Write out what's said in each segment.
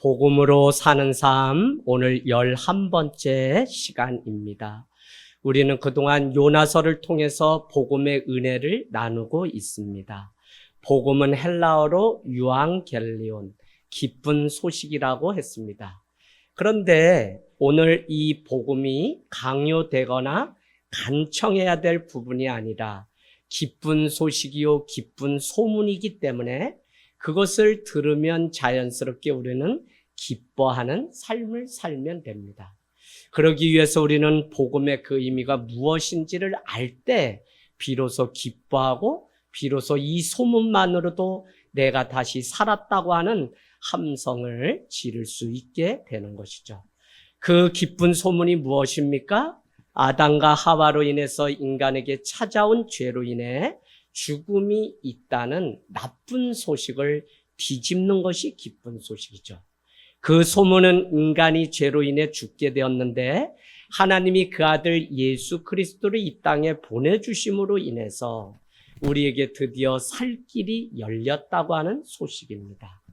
복음으로 사는 삶, 오늘 11번째 시간입니다. 우리는 그동안 요나서를 통해서 복음의 은혜를 나누고 있습니다. 복음은 헬라어로 유앙겔리온, 기쁜 소식이라고 했습니다. 그런데 오늘 이 복음이 강요되거나 간청해야 될 부분이 아니라 기쁜 소식이요 기쁜 소문이기 때문에 그것을 들으면 자연스럽게 우리는 기뻐하는 삶을 살면 됩니다. 그러기 위해서 우리는 복음의 그 의미가 무엇인지를 알 때 비로소 기뻐하고 비로소 이 소문만으로도 내가 다시 살았다고 하는 함성을 지를 수 있게 되는 것이죠. 그 기쁜 소문이 무엇입니까? 아담과 하와로 인해서 인간에게 찾아온 죄로 인해 죽음이 있다는 나쁜 소식을 뒤집는 것이 기쁜 소식이죠. 그 소문은 인간이 죄로 인해 죽게 되었는데 하나님이 그 아들 예수 그리스도를 이 땅에 보내주심으로 인해서 우리에게 드디어 살 길이 열렸다고 하는 소식입니다.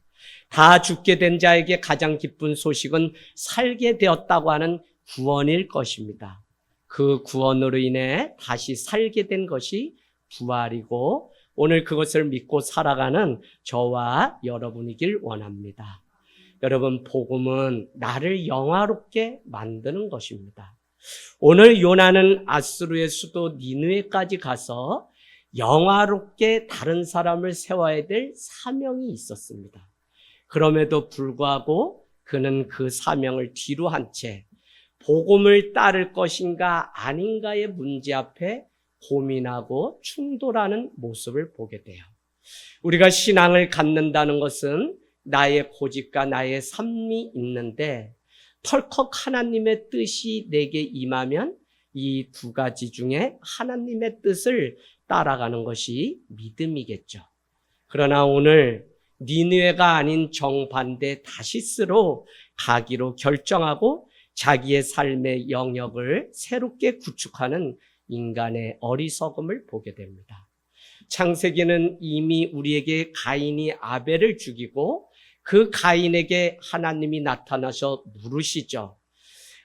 다 죽게 된 자에게 가장 기쁜 소식은 살게 되었다고 하는 구원일 것입니다. 그 구원으로 인해 다시 살게 된 것이 부활이고 오늘 그것을 믿고 살아가는 저와 여러분이길 원합니다. 여러분, 복음은 나를 영화롭게 만드는 것입니다. 오늘 요나는 아수르의 수도 니느웨까지 가서 영화롭게 다른 사람을 세워야 될 사명이 있었습니다. 그럼에도 불구하고 그는 그 사명을 뒤로 한 채 복음을 따를 것인가 아닌가의 문제 앞에 고민하고 충돌하는 모습을 보게 돼요. 우리가 신앙을 갖는다는 것은 나의 고집과 나의 삶이 있는데 털컥 하나님의 뜻이 내게 임하면 이 두 가지 중에 하나님의 뜻을 따라가는 것이 믿음이겠죠. 그러나 오늘 니느웨가 아닌 정반대 다시스로 가기로 결정하고 자기의 삶의 영역을 새롭게 구축하는 인간의 어리석음을 보게 됩니다. 창세기는 이미 우리에게 가인이 아벨을 죽이고 그 가인에게 하나님이 나타나셔 물으시죠.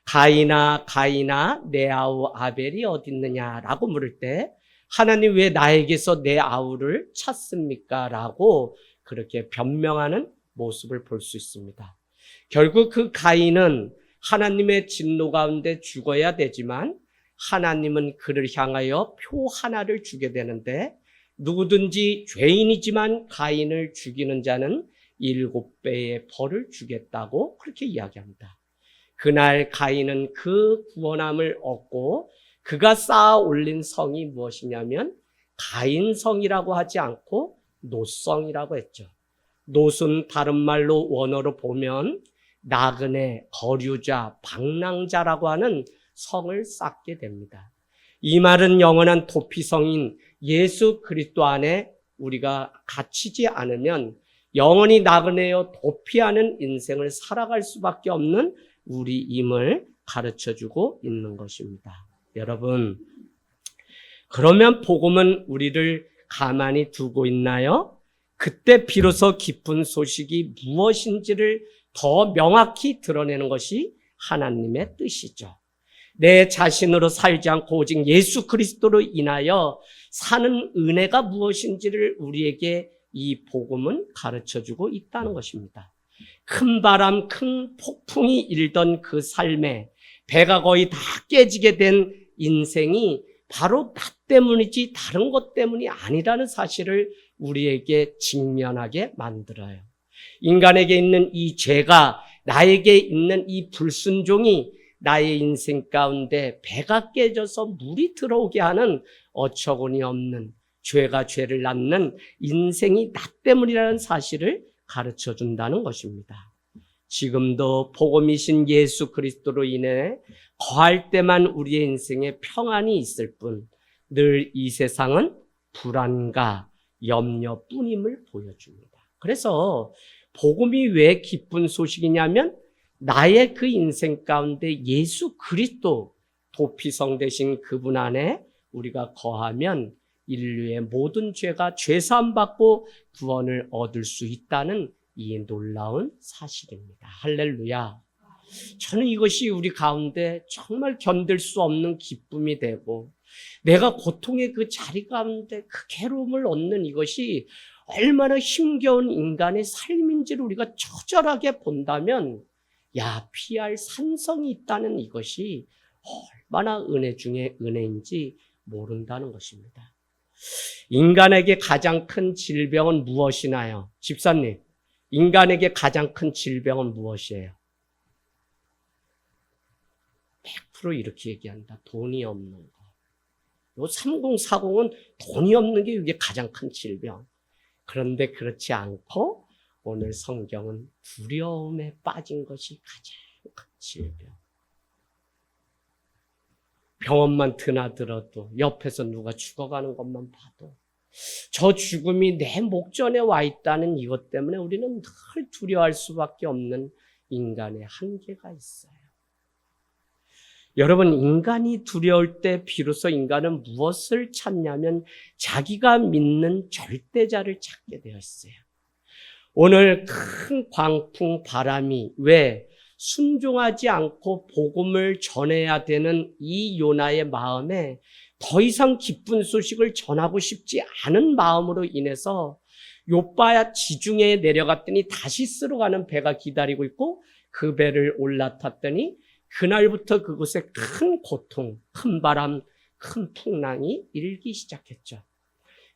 가인아 내 아우 아벨이 어디 있느냐라고 물을 때 하나님 왜 나에게서 내 아우를 찾습니까? 라고 그렇게 변명하는 모습을 볼 수 있습니다. 결국 그 가인은 하나님의 진노 가운데 죽어야 되지만 하나님은 그를 향하여 표 하나를 주게 되는데 누구든지 죄인이지만 가인을 죽이는 자는 7배의 벌을 주겠다고 그렇게 이야기합니다. 그날 가인은 그 구원함을 얻고 그가 쌓아 올린 성이 무엇이냐면 가인성이라고 하지 않고 놋성이라고 했죠. 놋은 다른 말로 원어로 보면 나그네, 거류자, 방랑자라고 하는 성을 쌓게 됩니다. 이 말은 영원한 도피성인 예수 그리스도 안에 우리가 갇히지 않으면 영원히 나그네여 도피하는 인생을 살아갈 수밖에 없는 우리임을 가르쳐주고 있는 것입니다. 여러분, 그러면 복음은 우리를 가만히 두고 있나요? 그때 비로소 기쁜 소식이 무엇인지를 더 명확히 드러내는 것이 하나님의 뜻이죠. 내 자신으로 살지 않고 오직 예수 그리스도로 인하여 사는 은혜가 무엇인지를 우리에게 이 복음은 가르쳐주고 있다는 것입니다. 큰 바람, 큰 폭풍이 일던 그 삶에 배가 거의 다 깨지게 된 인생이 바로 나 때문이지 다른 것 때문이 아니라는 사실을 우리에게 직면하게 만들어요. 인간에게 있는 이 죄가, 나에게 있는 이 불순종이 나의 인생 가운데 배가 깨져서 물이 들어오게 하는 어처구니 없는 죄가 죄를 낳는 인생이 나 때문이라는 사실을 가르쳐준다는 것입니다. 지금도 복음이신 예수 그리스도로 인해 거할 때만 우리의 인생에 평안이 있을 뿐 늘 이 세상은 불안과 염려뿐임을 보여줍니다. 그래서 복음이 왜 기쁜 소식이냐면 나의 그 인생 가운데 예수 그리스도 도피성 되신 그분 안에 우리가 거하면 인류의 모든 죄가 죄사함 받고 구원을 얻을 수 있다는 이 놀라운 사실입니다. 할렐루야. 저는 이것이 우리 가운데 정말 견딜 수 없는 기쁨이 되고, 내가 고통의 그 자리 가운데 그 괴로움을 얻는 이것이 얼마나 힘겨운 인간의 삶인지를 우리가 처절하게 본다면, 피할 산성이 있다는 이것이 얼마나 은혜 중에 은혜인지 모른다는 것입니다. 인간에게 가장 큰 질병은 무엇이나요? 집사님, 인간에게 가장 큰 질병은 무엇이에요? 100% 이렇게 얘기한다. 돈이 없는 거. 요 3040은 돈이 없는 게 이게 가장 큰 질병. 그런데 그렇지 않고 오늘 성경은 두려움에 빠진 것이 가장 큰 질병. 병원만 드나들어도, 옆에서 누가 죽어가는 것만 봐도, 저 죽음이 내 목전에 와 있다는 이것 때문에 우리는 늘 두려워할 수밖에 없는 인간의 한계가 있어요. 여러분, 인간이 두려울 때 비로소 인간은 무엇을 찾냐면 자기가 믿는 절대자를 찾게 되었어요. 오늘 큰 광풍 바람이 왜 순종하지 않고 복음을 전해야 되는 이 요나의 마음에 더 이상 기쁜 소식을 전하고 싶지 않은 마음으로 인해서 요바야 지중해에 내려갔더니 다시스로 가는 배가 기다리고 있고, 그 배를 올라탔더니 그날부터 그곳에 큰 고통, 큰 바람, 큰 풍랑이 일기 시작했죠.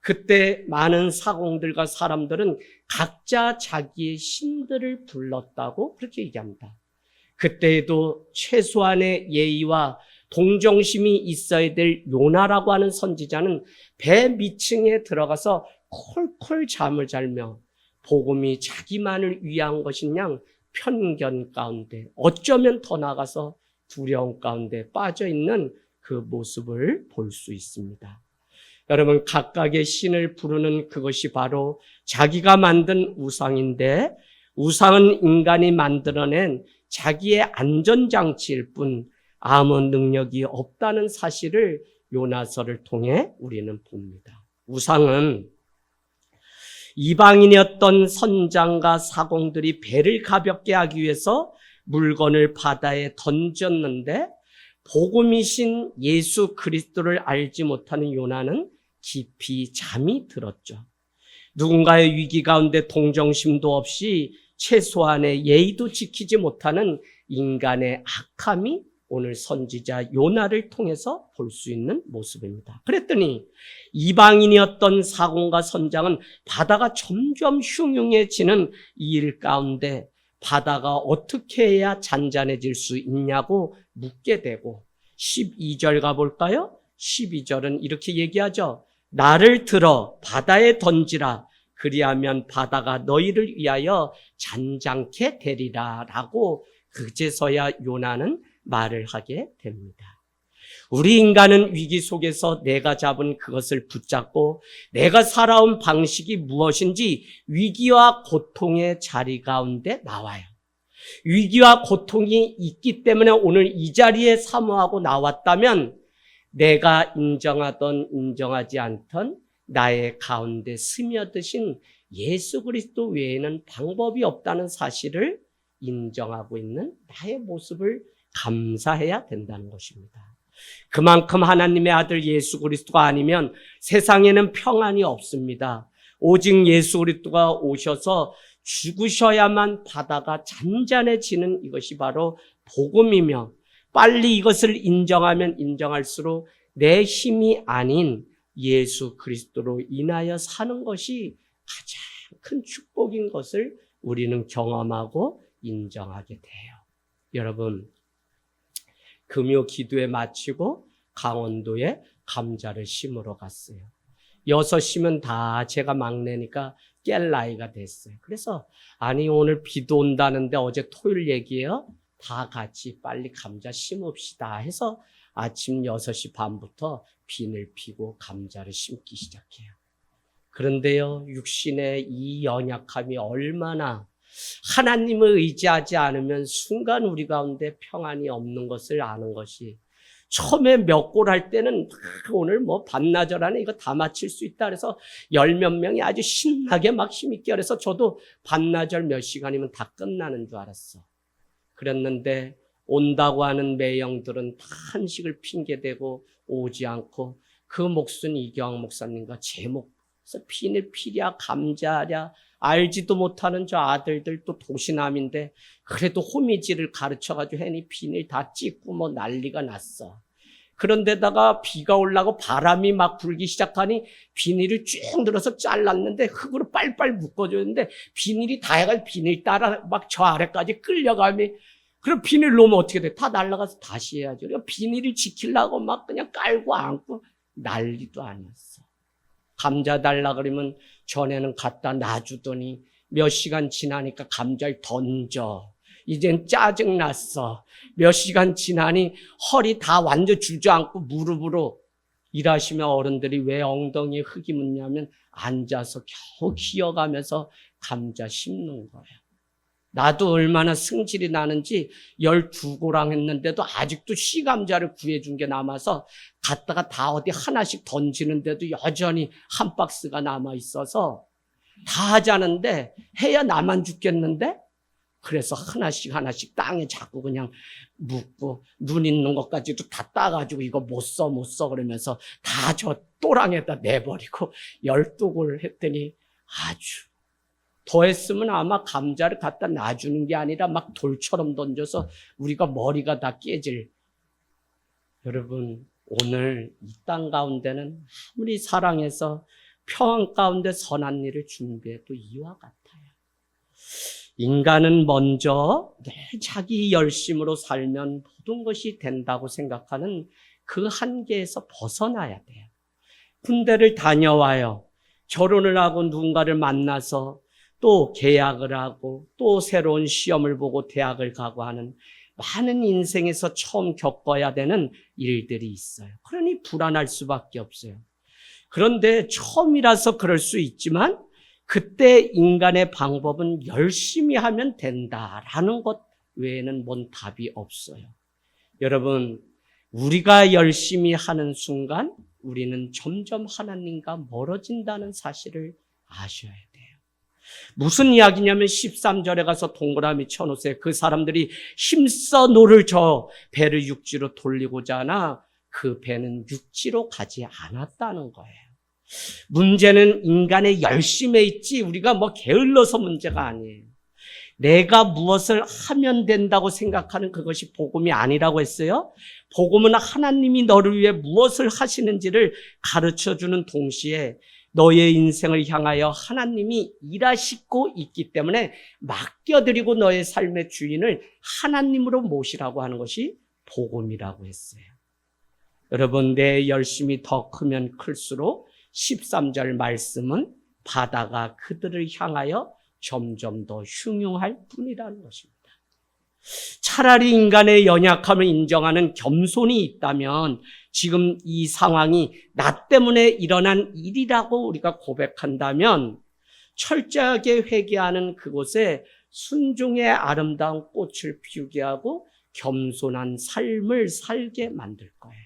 그때 많은 사공들과 사람들은 각자 자기의 신들을 불렀다고 그렇게 얘기합니다. 그때에도 최소한의 예의와 동정심이 있어야 될 요나라고 하는 선지자는 배 밑층에 들어가서 콜콜 잠을 자며 복음이 자기만을 위한 것이냐 편견 가운데, 어쩌면 더 나아가서 두려움 가운데 빠져있는 그 모습을 볼 수 있습니다. 여러분, 각각의 신을 부르는 그것이 바로 자기가 만든 우상인데, 우상은 인간이 만들어낸 자기의 안전장치일 뿐 아무 능력이 없다는 사실을 요나서를 통해 우리는 봅니다. 우상은 이방인이었던 선장과 사공들이 배를 가볍게 하기 위해서 물건을 바다에 던졌는데, 복음이신 예수 그리스도를 알지 못하는 요나는 깊이 잠이 들었죠. 누군가의 위기 가운데 동정심도 없이 최소한의 예의도 지키지 못하는 인간의 악함이 오늘 선지자 요나를 통해서 볼 수 있는 모습입니다. 그랬더니 이방인이었던 사공과 선장은 바다가 점점 흉흉해지는 이 일 가운데 바다가 어떻게 해야 잔잔해질 수 있냐고 묻게 되고, 12절 가볼까요? 12절은 이렇게 얘기하죠. 나를 들어 바다에 던지라. 그리하면 바다가 너희를 위하여 잔잔케 되리라 라고 그제서야 요나는 말을 하게 됩니다. 우리 인간은 위기 속에서 내가 잡은 그것을 붙잡고 내가 살아온 방식이 무엇인지 위기와 고통의 자리 가운데 나와요. 위기와 고통이 있기 때문에 오늘 이 자리에 사모하고 나왔다면, 내가 인정하던 인정하지 않던 나의 가운데 스며드신 예수 그리스도 외에는 방법이 없다는 사실을 인정하고 있는 나의 모습을 감사해야 된다는 것입니다. 그만큼 하나님의 아들 예수 그리스도가 아니면 세상에는 평안이 없습니다. 오직 예수 그리스도가 오셔서 죽으셔야만 바다가 잔잔해지는 이것이 바로 복음이며, 빨리 이것을 인정하면 인정할수록 내 힘이 아닌 예수 그리스도로 인하여 사는 것이 가장 큰 축복인 것을 우리는 경험하고 인정하게 돼요. 여러분, 금요 기도에 마치고 강원도에 감자를 심으러 갔어요. 6이면 다 제가 막내니까 깰 나이가 됐어요. 그래서 오늘 비도 온다는데 어제 토요일 얘기예요. 다 같이 빨리 감자 심읍시다 해서 아침 6시 반부터 비늘 피고 감자를 심기 시작해요. 그런데요, 육신의 이 연약함이 얼마나, 하나님을 의지하지 않으면 순간 우리 가운데 평안이 없는 것을 아는 것이 처음에 몇 골 할 때는 오늘 뭐 반나절 안에 이거 다 마칠 수 있다 그래서 10몇 명이 아주 신나게 막 힘있게 그래서 저도 반나절 몇 시간이면 다 끝나는 줄 알았어. 그랬는데 온다고 하는 매형들은 다 한식을 핑계대고 오지 않고 그 몫은 이경학 목사님과 제 몫. 그래서 비닐 필이야 감자랴 알지도 못하는 저 아들들 또 도시남인데 그래도 호미질을 가르쳐가지고 해니 비닐 다 찢고 뭐 난리가 났어. 그런데다가 비가 올라고 바람이 막 불기 시작하니 비닐을 쭉 늘어서 잘랐는데 흙으로 빨빨 묶어줬는데 비닐이 다 해가지고 비닐 따라 막 저 아래까지 끌려가면 그럼 비닐 놓으면 어떻게 돼? 다 날아가서 다시 해야죠. 그러니까 비닐을 지키려고 막 그냥 깔고 안고 난리도 아니었어. 감자 달라 그러면 전에는 갖다 놔주더니 몇 시간 지나니까 감자를 던져. 이젠 짜증났어. 몇 시간 지나니 허리 다 완전 주저앉고 무릎으로 일하시면 어른들이 왜 엉덩이에 흙이 묻냐면 앉아서 겨우 기어가면서 감자 심는 거예요. 나도 얼마나 승질이 나는지 12고랑 했는데도 아직도 씨감자를 구해준 게 남아서 갔다가 다 어디 하나씩 던지는데도 여전히 한 박스가 남아 있어서 다 하자는데 해야 나만 죽겠는데? 그래서 하나씩 땅에 자꾸 그냥 묻고 눈 있는 것까지도 다 따가지고 이거 못 써 그러면서 다 저 또랑에다 내버리고 12골 했더니 아주 더 했으면 아마 감자를 갖다 놔주는 게 아니라 막 돌처럼 던져서 우리가 머리가 다 깨질. 여러분 오늘 이 땅 가운데는 아무리 사랑해서 평안 가운데 선한 일을 준비해도 이와 같아요. 인간은 먼저 늘 자기 열심으로 살면 모든 것이 된다고 생각하는 그 한계에서 벗어나야 돼요. 군대를 다녀와요. 결혼을 하고 누군가를 만나서 또 계약을 하고 또 새로운 시험을 보고 대학을 가고 하는 많은 인생에서 처음 겪어야 되는 일들이 있어요. 그러니 불안할 수밖에 없어요. 그런데 처음이라서 그럴 수 있지만 그때 인간의 방법은 열심히 하면 된다라는 것 외에는 뭔 답이 없어요. 여러분, 우리가 열심히 하는 순간 우리는 점점 하나님과 멀어진다는 사실을 아셔야 돼요. 무슨 이야기냐면 13절에 가서 동그라미 쳐놓으세요. 그 사람들이 힘써 노를 저 배를 육지로 돌리고자 하나 그 배는 육지로 가지 않았다는 거예요. 문제는 인간의 열심에 있지 우리가 뭐 게을러서 문제가 아니에요. 내가 무엇을 하면 된다고 생각하는 그것이 복음이 아니라고 했어요. 복음은 하나님이 너를 위해 무엇을 하시는지를 가르쳐주는 동시에 너의 인생을 향하여 하나님이 일하시고 있기 때문에 맡겨드리고 너의 삶의 주인을 하나님으로 모시라고 하는 것이 복음이라고 했어요. 여러분, 내 열심이 더 크면 클수록 13절 말씀은 바다가 그들을 향하여 점점 더 흉흉할 뿐이라는 것입니다. 차라리 인간의 연약함을 인정하는 겸손이 있다면 지금 이 상황이 나 때문에 일어난 일이라고 우리가 고백한다면 철저하게 회개하는 그곳에 순종의 아름다운 꽃을 피우게 하고 겸손한 삶을 살게 만들 거예요.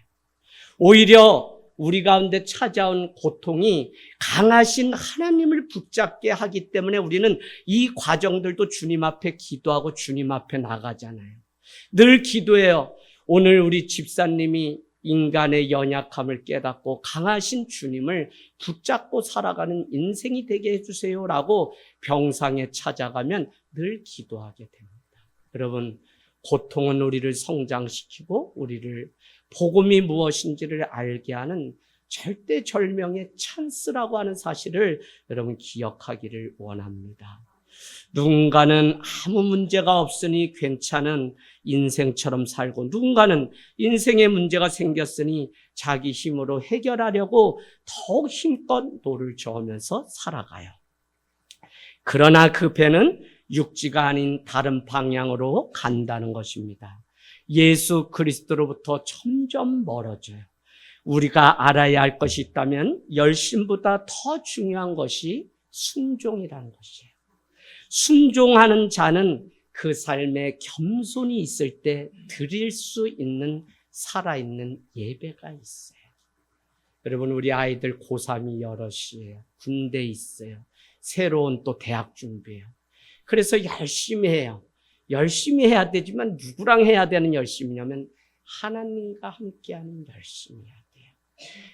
오히려 우리 가운데 찾아온 고통이 강하신 하나님을 붙잡게 하기 때문에 우리는 이 과정들도 주님 앞에 기도하고 주님 앞에 나가잖아요. 늘 기도해요. 오늘 우리 집사님이 인간의 연약함을 깨닫고 강하신 주님을 붙잡고 살아가는 인생이 되게 해주세요라고 병상에 찾아가면 늘 기도하게 됩니다. 여러분, 고통은 우리를 성장시키고 우리를 복음이 무엇인지를 알게 하는 절대절명의 찬스라고 하는 사실을 여러분 기억하기를 원합니다. 누군가는 아무 문제가 없으니 괜찮은 인생처럼 살고 누군가는 인생에 문제가 생겼으니 자기 힘으로 해결하려고 더욱 힘껏 노를 저으면서 살아가요. 그러나 그 배는 육지가 아닌 다른 방향으로 간다는 것입니다. 예수 그리스도로부터 점점 멀어져요. 우리가 알아야 할 것이 있다면 열심보다 더 중요한 것이 순종이라는 것이에요. 순종하는 자는 그 삶에 겸손이 있을 때 드릴 수 있는 살아있는 예배가 있어요. 여러분, 우리 아이들 고3이 여럿이에요. 군대 있어요. 새로운 또 대학 준비해요. 그래서 열심히 해요. 열심히 해야 되지만 누구랑 해야 되는 열심이냐면 하나님과 함께하는 열심히 해야 돼요.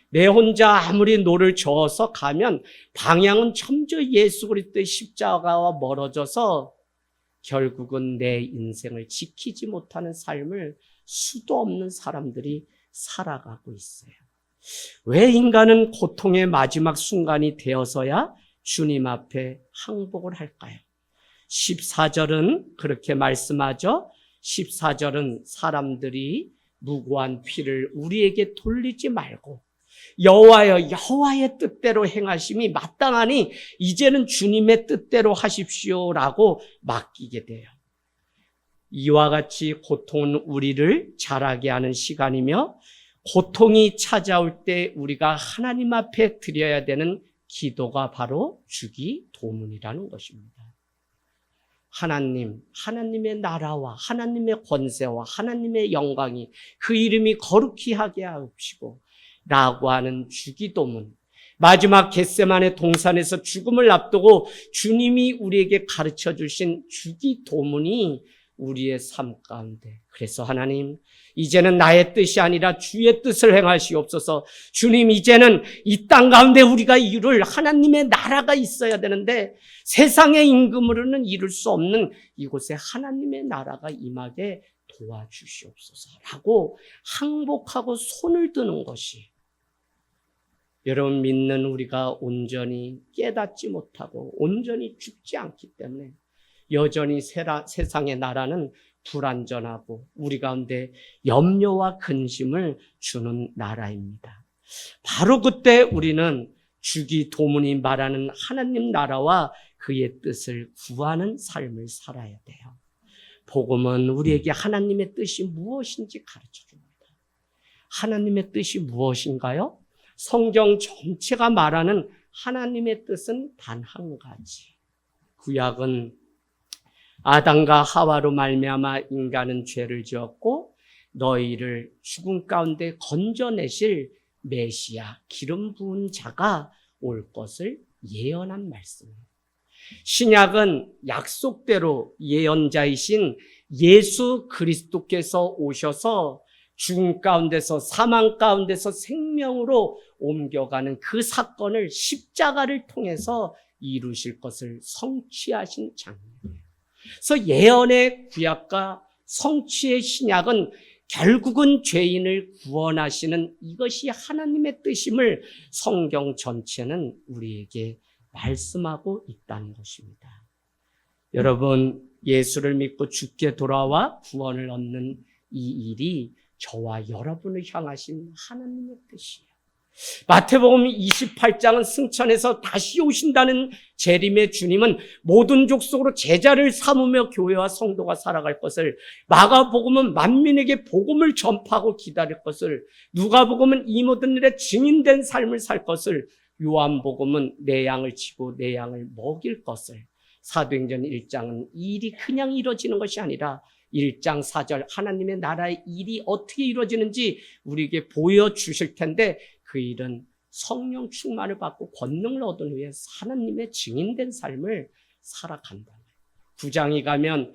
내 혼자 아무리 노를 저어서 가면 방향은 점점 예수 그리스도의 십자가와 멀어져서 결국은 내 인생을 지키지 못하는 삶을 수도 없는 사람들이 살아가고 있어요. 왜 인간은 고통의 마지막 순간이 되어서야 주님 앞에 항복을 할까요? 14절은 그렇게 말씀하죠. 14절은 사람들이 무고한 피를 우리에게 돌리지 말고 여호와의 뜻대로 행하심이 마땅하니 이제는 주님의 뜻대로 하십시오라고 맡기게 돼요. 이와 같이 고통은 우리를 자라게 하는 시간이며 고통이 찾아올 때 우리가 하나님 앞에 드려야 되는 기도가 바로 주기도문이라는 것입니다. 하나님, 하나님의 나라와 하나님의 권세와 하나님의 영광이 그 이름이 거룩히 하게 하옵시고 라고 하는 주기도문. 마지막 겟세마네 동산에서 죽음을 앞두고 주님이 우리에게 가르쳐 주신 주기도문이 우리의 삶 가운데. 그래서 하나님, 이제는 나의 뜻이 아니라 주의 뜻을 행하시옵소서. 주님, 이제는 이 땅 가운데 우리가 이룰 하나님의 나라가 있어야 되는데 세상의 임금으로는 이룰 수 없는 이곳에 하나님의 나라가 임하게 도와주시옵소서라고 항복하고 손을 드는 것이, 여러분, 믿는 우리가 온전히 깨닫지 못하고 온전히 죽지 않기 때문에 여전히 세상의 나라는 불안전하고 우리 가운데 염려와 근심을 주는 나라입니다. 바로 그때 우리는 주기도문이 말하는 하나님 나라와 그의 뜻을 구하는 삶을 살아야 돼요. 복음은 우리에게 하나님의 뜻이 무엇인지 가르쳐 줍니다. 하나님의 뜻이 무엇인가요? 성경 전체가 말하는 하나님의 뜻은 단 한 가지. 구약은 아담과 하와로 말미암아 인간은 죄를 지었고 너희를 죽음 가운데 건져내실 메시아, 기름 부은 자가 올 것을 예언한 말씀입니다. 신약은 약속대로 예언자이신 예수 그리스도께서 오셔서 죽음 가운데서 사망 가운데서 생명으로 옮겨가는 그 사건을 십자가를 통해서 이루실 것을 성취하신 장면이에요. 그래서 예언의 구약과 성취의 신약은 결국은 죄인을 구원하시는 이것이 하나님의 뜻임을 성경 전체는 우리에게 말씀하고 있다는 것입니다. 여러분, 예수를 믿고 죽게 돌아와 구원을 얻는 이 일이 저와 여러분을 향하신 하나님의 뜻이에요. 마태복음 28장은 승천해서 다시 오신다는 재림의 주님은 모든 족속으로 제자를 삼으며 교회와 성도가 살아갈 것을, 마가복음은 만민에게 복음을 전파하고 기다릴 것을, 누가복음은 이 모든 일에 증인된 삶을 살 것을, 요한복음은 내 양을 치고 내 양을 먹일 것을, 사도행전 1장은 이 일이 그냥 이루어지는 것이 아니라 1장 4절 하나님의 나라의 일이 어떻게 이루어지는지 우리에게 보여주실 텐데 그 일은 성령 충만을 받고 권능을 얻은 후에 하나님의 증인된 삶을 살아간다. 9장에 가면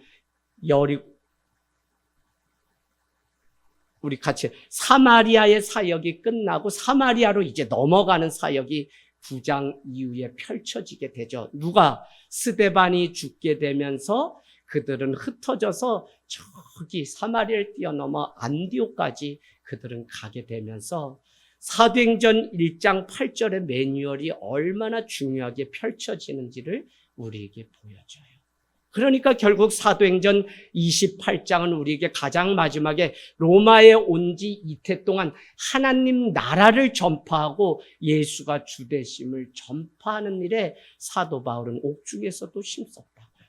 우리 같이 사마리아의 사역이 끝나고 사마리아로 이제 넘어가는 사역이 9장 이후에 펼쳐지게 되죠. 누가? 스데반이 죽게 되면서 그들은 흩어져서 저기 사마리아를 뛰어넘어 안디옥까지 그들은 가게 되면서 사도행전 1장 8절의 매뉴얼이 얼마나 중요하게 펼쳐지는지를 우리에게 보여줘요. 그러니까 결국 사도행전 28장은 우리에게 가장 마지막에 로마에 온 지 이태 동안 하나님 나라를 전파하고 예수가 주되심을 전파하는 일에 사도 바울은 옥중에서도 힘썼다고요.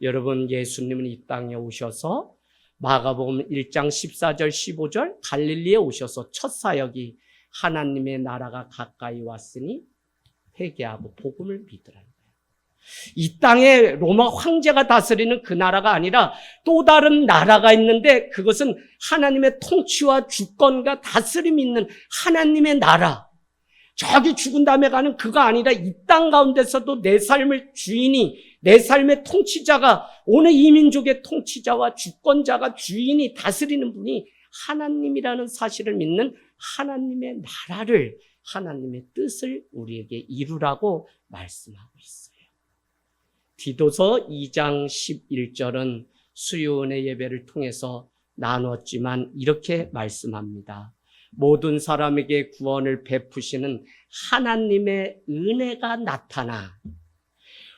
여러분, 예수님은 이 땅에 오셔서 마가복음 1장 14절 15절 갈릴리에 오셔서 첫 사역이 하나님의 나라가 가까이 왔으니 회개하고 복음을 믿으라는 거예요. 이 땅에 로마 황제가 다스리는 그 나라가 아니라 또 다른 나라가 있는데 그것은 하나님의 통치와 주권과 다스림이 있는 하나님의 나라. 저기 죽은 다음에 가는 그거 아니라 이 땅 가운데서도 내 삶을 주인이, 내 삶의 통치자가, 오늘 이 민족의 통치자와 주권자가, 주인이, 다스리는 분이 하나님이라는 사실을 믿는 하나님의 나라를, 하나님의 뜻을 우리에게 이루라고 말씀하고 있어요. 디도서 2장 11절은 수요은혜 예배를 통해서 나눴지만 이렇게 말씀합니다. 모든 사람에게 구원을 베푸시는 하나님의 은혜가 나타나,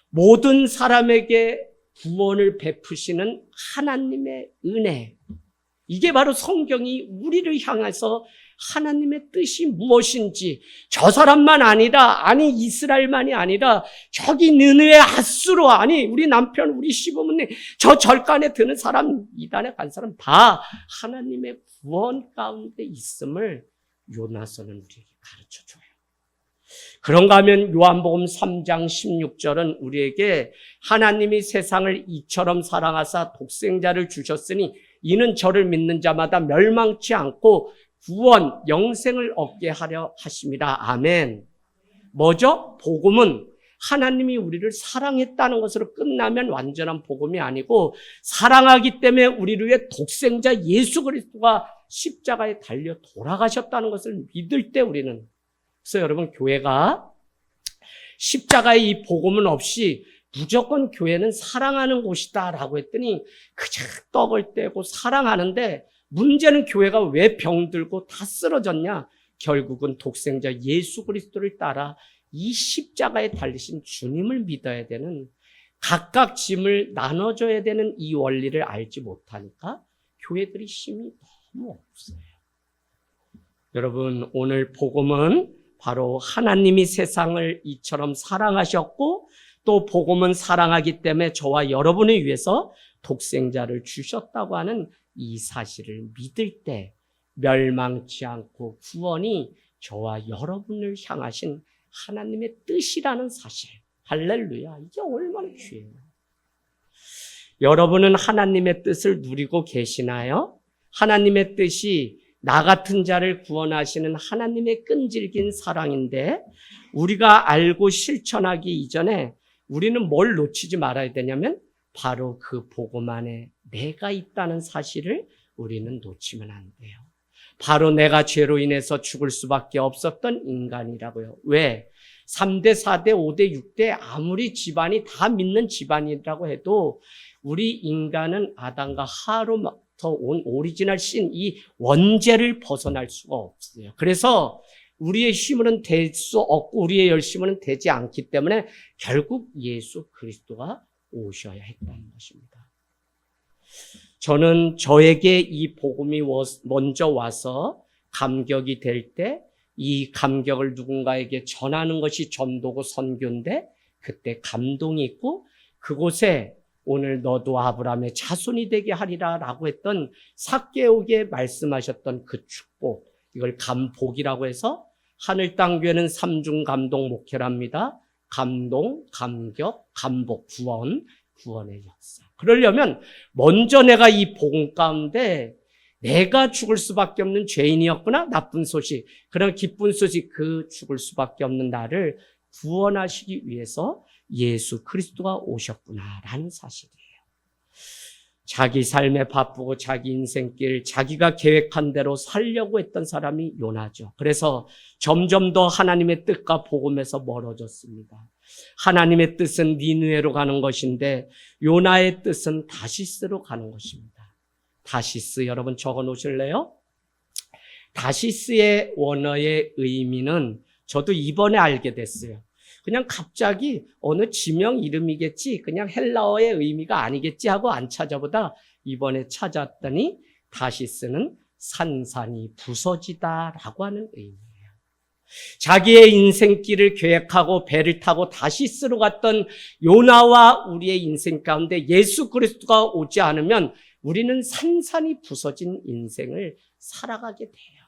모든 사람에게 구원을 베푸시는 하나님의 은혜. 이게 바로 성경이 우리를 향해서 하나님의 뜻이 무엇인지, 저 사람만 아니라, 아니 이스라엘만이 아니라 저기 느느의 앗수로, 아니 우리 남편, 우리 시부모님, 저 절간에 드는 사람, 이단에 간 사람 다 하나님의 구원 가운데 있음을 요나서는 우리에게 가르쳐줘요. 그런가 하면 요한복음 3장 16절은 우리에게 하나님이 세상을 이처럼 사랑하사 독생자를 주셨으니 이는 저를 믿는 자마다 멸망치 않고 구원, 영생을 얻게 하려 하심이라. 아멘. 뭐죠? 복음은 하나님이 우리를 사랑했다는 것으로 끝나면 완전한 복음이 아니고, 사랑하기 때문에 우리를 위해 독생자 예수 그리스도가 십자가에 달려 돌아가셨다는 것을 믿을 때 우리는, 그래서 여러분, 교회가 십자가의 이 복음은 없이 무조건 교회는 사랑하는 곳이다 라고 했더니 그저 떡을 떼고 사랑하는데, 문제는 교회가 왜 병들고 다 쓰러졌냐? 결국은 독생자 예수 그리스도를 따라 이 십자가에 달리신 주님을 믿어야 되는, 각각 짐을 나눠줘야 되는 이 원리를 알지 못하니까 교회들이 힘이 너무 없어요. 여러분, 오늘 복음은 바로 하나님이 세상을 이처럼 사랑하셨고, 또 복음은 사랑하기 때문에 저와 여러분을 위해서 독생자를 주셨다고 하는 이 사실을 믿을 때 멸망치 않고 구원이 저와 여러분을 향하신 하나님의 뜻이라는 사실. 할렐루야. 이게 얼마나 귀해요. 여러분은 하나님의 뜻을 누리고 계시나요? 하나님의 뜻이 나 같은 자를 구원하시는 하나님의 끈질긴 사랑인데, 우리가 알고 실천하기 이전에 우리는 뭘 놓치지 말아야 되냐면 바로 그 복음 안에 내가 있다는 사실을 우리는 놓치면 안 돼요. 바로 내가 죄로 인해서 죽을 수밖에 없었던 인간이라고요. 왜? 3대, 4대, 5대, 6대 아무리 집안이 다 믿는 집안이라고 해도 우리 인간은 아담과 하로부터 온 오리지널 신, 이 원죄를 벗어날 수가 없어요. 그래서 우리의 힘으로는 될 수 없고 우리의 열심으로는 되지 않기 때문에 결국 예수 그리스도가 오셔야 했다는 것입니다. 저는 저에게 이 복음이 먼저 와서 감격이 될 때 이 감격을 누군가에게 전하는 것이 전도고 선교인데, 그때 감동이 있고 그곳에 오늘 너도 아브라함의 자손이 되게 하리라 라고 했던 삭개오에게 말씀하셨던 그 축복, 이걸 감복이라고 해서 하늘 땅 교회는 삼중 감동 목회랍니다. 감동, 감격, 감복, 구원, 구원의 역사. 그러려면 먼저 내가 이 복음 가운데 내가 죽을 수밖에 없는 죄인이었구나, 나쁜 소식, 그런 기쁜 소식, 그 죽을 수밖에 없는 나를 구원하시기 위해서 예수 그리스도가 오셨구나라는 사실이에요. 자기 삶에 바쁘고 자기 인생길, 자기가 계획한 대로 살려고 했던 사람이 요나죠. 그래서 점점 더 하나님의 뜻과 복음에서 멀어졌습니다. 하나님의 뜻은 니느웨로 가는 것인데 요나의 뜻은 다시스로 가는 것입니다. 다시스, 여러분 적어 놓으실래요? 다시스의 원어의 의미는 저도 이번에 알게 됐어요. 그냥 갑자기 어느 지명 이름이겠지, 그냥 헬라어의 의미가 아니겠지 하고 안 찾아보다 이번에 찾았더니 다시스는 산산이 부서지다라고 하는 의미예요. 자기의 인생길을 계획하고 배를 타고 다시스로 갔던 요나와 우리의 인생 가운데 예수 그리스도가 오지 않으면 우리는 산산이 부서진 인생을 살아가게 돼요.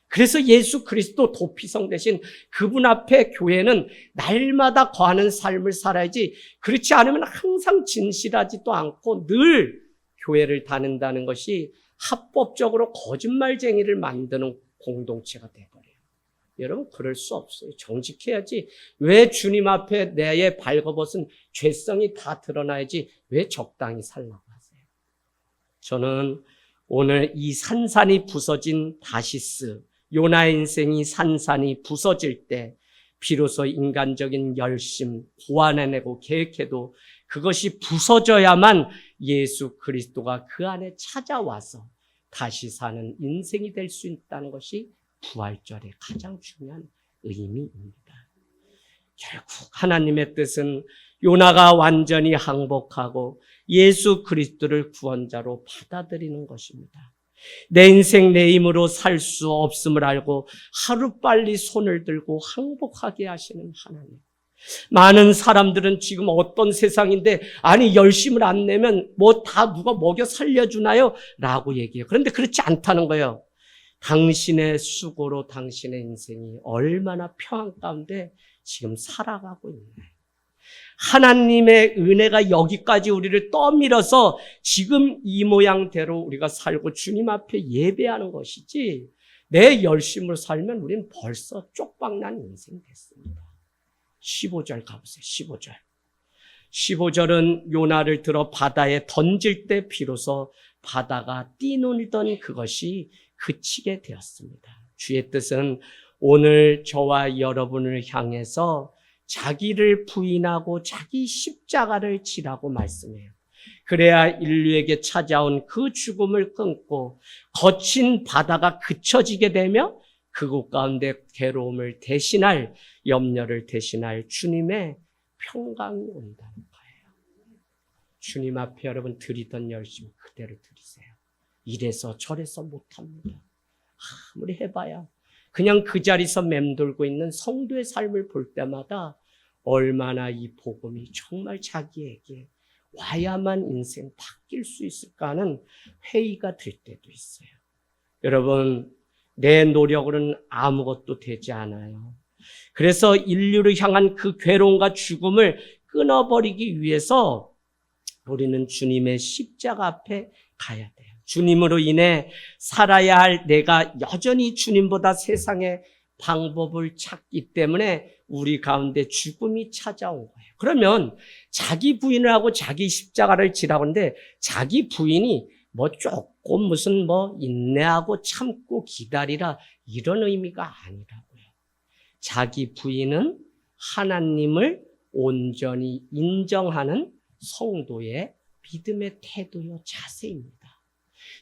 그래서 예수 그리스도 도피성 대신 그분 앞에 교회는 날마다 거하는 삶을 살아야지, 그렇지 않으면 항상 진실하지도 않고 늘 교회를 다닌다는 것이 합법적으로 거짓말쟁이를 만드는 공동체가 돼버려요. 여러분, 그럴 수 없어요. 정직해야지. 왜 주님 앞에 내의 발버벗은 죄성이 다 드러나야지 왜 적당히 살라고 하세요? 저는 오늘 이 산산이 부서진 다시스, 요나의 인생이 산산이 부서질 때 비로소 인간적인 열심, 고안해내고 계획해도 그것이 부서져야만 예수 그리스도가 그 안에 찾아와서 다시 사는 인생이 될 수 있다는 것이 부활절의 가장 중요한 의미입니다. 결국 하나님의 뜻은 요나가 완전히 항복하고 예수 그리스도를 구원자로 받아들이는 것입니다. 내 인생 내 힘으로 살 수 없음을 알고 하루빨리 손을 들고 항복하게 하시는 하나님. 많은 사람들은 지금 어떤 세상인데, 아니 열심을 안 내면 뭐 다 누가 먹여 살려주나요? 라고 얘기해요. 그런데 그렇지 않다는 거예요. 당신의 수고로 당신의 인생이 얼마나 평안 가운데 지금 살아가고 있나요? 하나님의 은혜가 여기까지 우리를 떠밀어서 지금 이 모양대로 우리가 살고 주님 앞에 예배하는 것이지, 내 열심으로 살면 우리는 벌써 쪽박난 인생 됐습니다. 15절 가보세요. 15절. 15절은 요나를 들어 바다에 던질 때 비로소 바다가 뛰놀던 그것이 그치게 되었습니다. 주의 뜻은 오늘 저와 여러분을 향해서 자기를 부인하고 자기 십자가를 지라고 말씀해요. 그래야 인류에게 찾아온 그 죽음을 끊고 거친 바다가 그쳐지게 되며 그곳 가운데 괴로움을 대신할, 염려를 대신할 주님의 평강이 온다는 거예요. 주님 앞에 여러분 드리던 열심 그대로 드리세요. 이래서 저래서 못합니다. 아무리 해봐야 그냥 그 자리에서 맴돌고 있는 성도의 삶을 볼 때마다 얼마나 이 복음이 정말 자기에게 와야만 인생 바뀔 수 있을까 하는 회의가 들 때도 있어요. 여러분, 내 노력으로는 아무것도 되지 않아요. 그래서 인류를 향한 그 괴로움과 죽음을 끊어버리기 위해서 우리는 주님의 십자가 앞에 가야 돼요. 주님으로 인해 살아야 할 내가 여전히 주님보다 세상의 방법을 찾기 때문에 우리 가운데 죽음이 찾아온 거예요. 그러면 자기 부인을 하고 자기 십자가를 지라고 하는데, 자기 부인이 뭐 조금 무슨 뭐 인내하고 참고 기다리라 이런 의미가 아니라고요. 자기 부인은 하나님을 온전히 인정하는 성도의 믿음의 태도요 자세입니다.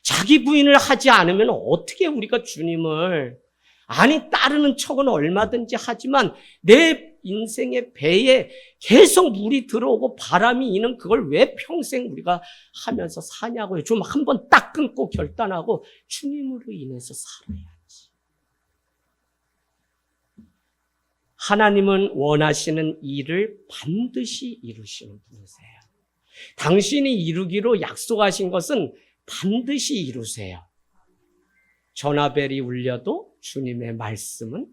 자기 부인을 하지 않으면 어떻게 우리가 주님을, 아니 따르는 척은 얼마든지 하지만 내 인생의 배에 계속 물이 들어오고 바람이 이는 그걸 왜 평생 우리가 하면서 사냐고요. 좀 한번 딱 끊고 결단하고 주님으로 인해서 살아야지. 하나님은 원하시는 일을 반드시 이루시는 분이세요. 당신이 이루기로 약속하신 것은 반드시 이루세요. 전화벨이 울려도 주님의 말씀은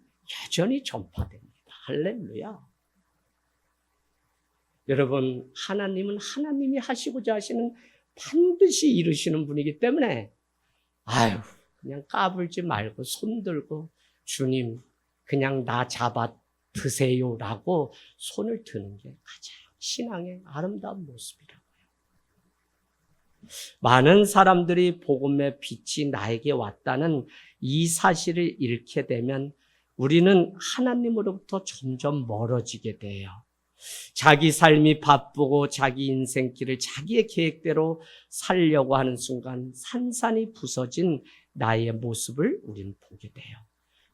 여전히 전파됩니다. 할렐루야. 여러분, 하나님은 하나님이 하시고자 하시는 반드시 이루시는 분이기 때문에 그냥 까불지 말고 손들고 주님 그냥 나 잡아 드세요라고 손을 드는 게 가장 신앙의 아름다운 모습이라고요. 많은 사람들이 복음의 빛이 나에게 왔다는 이 사실을 잃게 되면 우리는 하나님으로부터 점점 멀어지게 돼요. 자기 삶이 바쁘고 자기 인생길을 자기의 계획대로 살려고 하는 순간 산산이 부서진 나의 모습을 우리는 보게 돼요.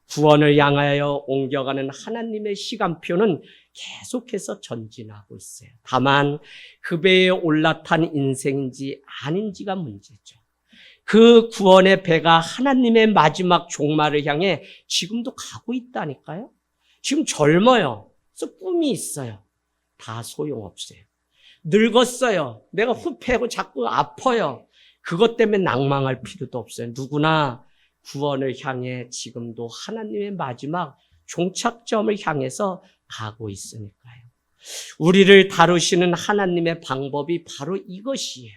구원을 향하여 옮겨가는 하나님의 시간표는 계속해서 전진하고 있어요. 다만 그 배에 올라탄 인생인지 아닌지가 문제죠. 그 구원의 배가 하나님의 마지막 종말을 향해 지금도 가고 있다니까요. 지금 젊어요. 그래서 꿈이 있어요. 다 소용없어요. 늙었어요. 내가 후패고 자꾸 아파요. 그것 때문에 낭망할 필요도 없어요. 누구나 구원을 향해 지금도 하나님의 마지막 종착점을 향해서 가고 있으니까요. 우리를 다루시는 하나님의 방법이 바로 이것이에요.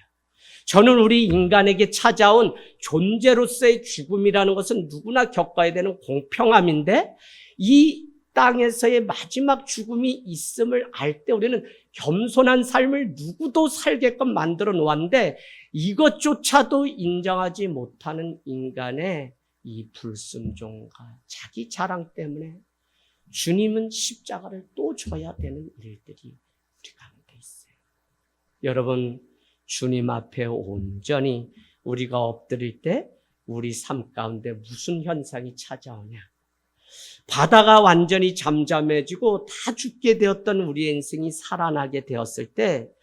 저는 우리 인간에게 찾아온 존재로서의 죽음이라는 것은 누구나 겪어야 되는 공평함인데, 이 땅에서의 마지막 죽음이 있음을 알 때 우리는 겸손한 삶을 누구도 살게끔 만들어 놓았는데, 이것조차도 인정하지 못하는 인간의 이 불순종과 자기 자랑 때문에 주님은 십자가를 또 져야 되는 일들이 우리 가운데 있어요. 여러분, 주님 앞에 온전히 우리가 엎드릴 때 우리 삶 가운데 무슨 현상이 찾아오냐? 바다가 완전히 잠잠해지고 다 죽게 되었던 우리의 인생이 살아나게 되었을 때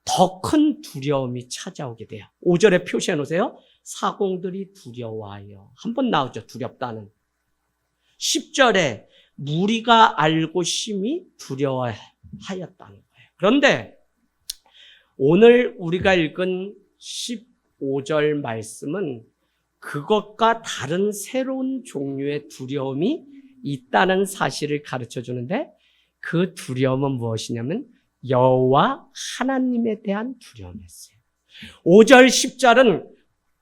더 큰 두려움이 찾아오게 돼요. 5절에 표시해 놓으세요. 사공들이 두려워하여. 한번 나오죠. 두렵다는. 10절에 무리가 알고 심히 두려워하였다는 거예요. 그런데 오늘 우리가 읽은 15절 말씀은 그것과 다른 새로운 종류의 두려움이 있다는 사실을 가르쳐 주는데, 그 두려움은 무엇이냐면 여호와 하나님에 대한 두려움이었어요. 5절 10절은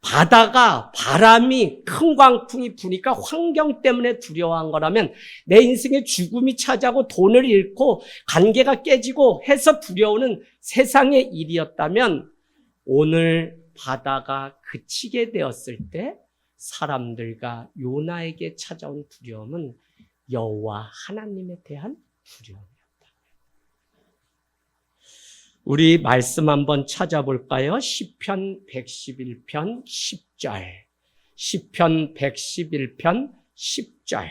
바다가 바람이 큰 광풍이 부니까 환경 때문에 두려워한 거라면, 내 인생에 죽음이 찾아오고 돈을 잃고 관계가 깨지고 해서 두려우는 세상의 일이었다면, 오늘 바다가 그치게 되었을 때 사람들과 요나에게 찾아온 두려움은 여호와 하나님에 대한 두려움이었다. 우리 말씀 한번 찾아볼까요? 시편 111편 10절. 시편 111편 10절.